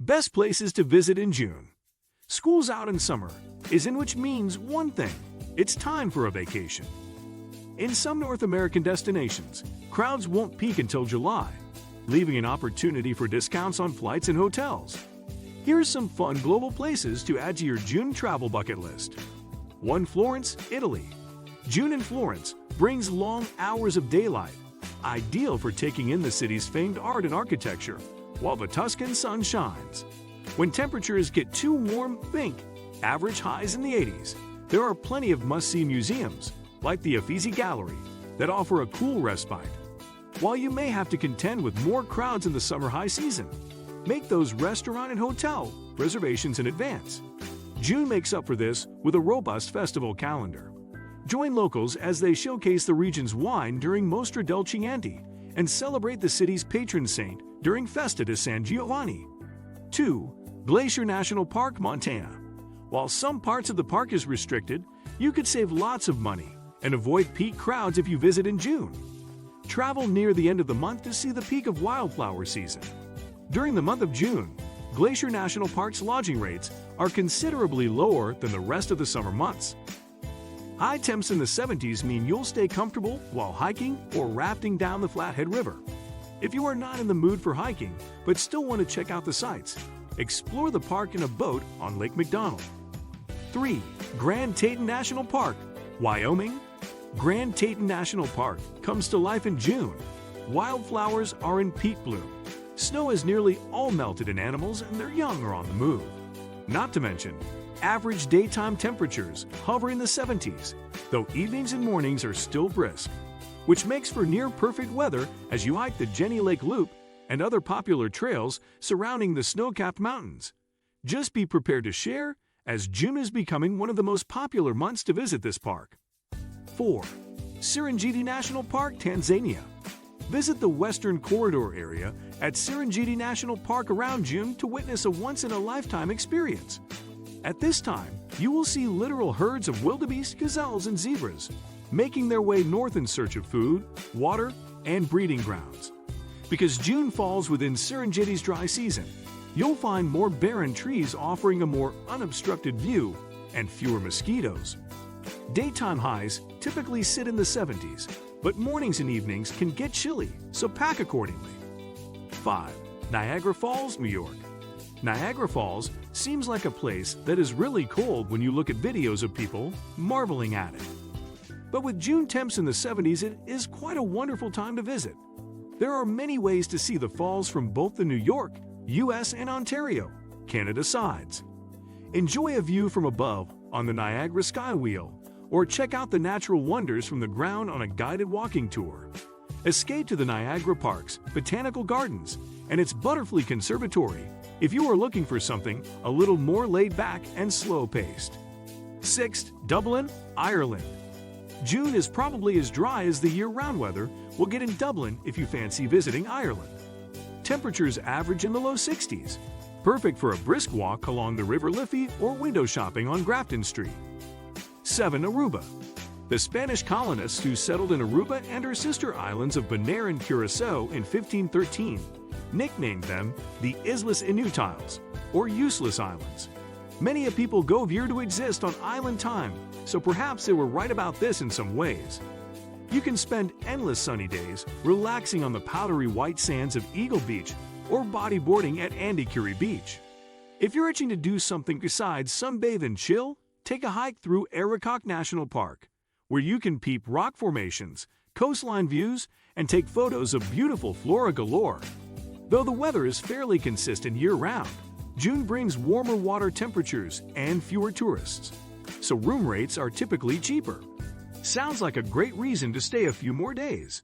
Best places to visit in June. School's out in summer, which means one thing: it's time for a vacation. In some North American destinations, crowds won't peak until July, leaving an opportunity for discounts on flights and hotels. Here's some fun global places to add to your June travel bucket list. 1. Florence, Italy. June in Florence brings long hours of daylight, ideal for taking in the city's famed art and architecture, while the Tuscan sun shines. When temperatures get too warm, think average highs in the 80s. There are plenty of must-see museums, like the Uffizi Gallery, that offer a cool respite. While you may have to contend with more crowds in the summer high season, make those restaurant and hotel reservations in advance. June makes up for this with a robust festival calendar. Join locals as they showcase the region's wine during Mostra del Chianti and celebrate the city's patron saint during Festa di San Giovanni. 2. Glacier National Park, Montana. While some parts of the park is restricted, you could save lots of money and avoid peak crowds if you visit in June. Travel near the end of the month to see the peak of wildflower season. During the month of June, Glacier National Park's lodging rates are considerably lower than the rest of the summer months. High temps in the 70s mean you'll stay comfortable while hiking or rafting down the Flathead River. If you are not in the mood for hiking but still want to check out the sights, explore the park in a boat on Lake McDonald. 3. Grand Teton National Park, Wyoming. Grand Teton National Park comes to life in June. Wildflowers are in peak bloom. Snow is nearly all melted and animals and their young are on the move. Not to mention, average daytime temperatures hover in the 70s, though evenings and mornings are still brisk, which makes for near-perfect weather as you hike the Jenny Lake Loop and other popular trails surrounding the snow-capped mountains. Just be prepared to share, as June is becoming one of the most popular months to visit this park. 4. Serengeti National Park, Tanzania. Visit the Western Corridor area at Serengeti National Park around June to witness a once-in-a-lifetime experience. At this time, you will see literal herds of wildebeest, gazelles, and zebras making their way north in search of food, water, and breeding grounds. Because June falls within Serengeti's dry season, you'll find more barren trees offering a more unobstructed view and fewer mosquitoes. Daytime highs typically sit in the 70s, but mornings and evenings can get chilly, so pack accordingly. 5. Niagara Falls, New York. Niagara Falls seems like a place that is really cold when you look at videos of people marveling at it. But with June temps in the 70s, it is quite a wonderful time to visit. There are many ways to see the falls from both the New York, US, and Ontario, Canada sides. Enjoy a view from above on the Niagara Skywheel, or check out the natural wonders from the ground on a guided walking tour. Escape to the Niagara Park's Botanical Gardens and its Butterfly Conservatory if you are looking for something a little more laid back and slow-paced. 6. Dublin, Ireland. June is probably as dry as the year-round weather will get in Dublin if you fancy visiting Ireland. Temperatures average in the low 60s, perfect for a brisk walk along the River Liffey or window shopping on Grafton Street. 7. Aruba. The Spanish colonists who settled in Aruba and her sister islands of Bonaire and Curacao in 1513 nicknamed them the Islas Inutiles, or Useless Islands. Many a people go here to exist on island time, so perhaps they were right about this in some ways. You can spend endless sunny days relaxing on the powdery white sands of Eagle Beach or bodyboarding at Andy Curry Beach. If you're itching to do something besides sunbathe and chill, take a hike through Aracock National Park, where you can peep rock formations, coastline views, and take photos of beautiful flora galore. Though the weather is fairly consistent year-round, June brings warmer water temperatures and fewer tourists, so room rates are typically cheaper. Sounds like a great reason to stay a few more days.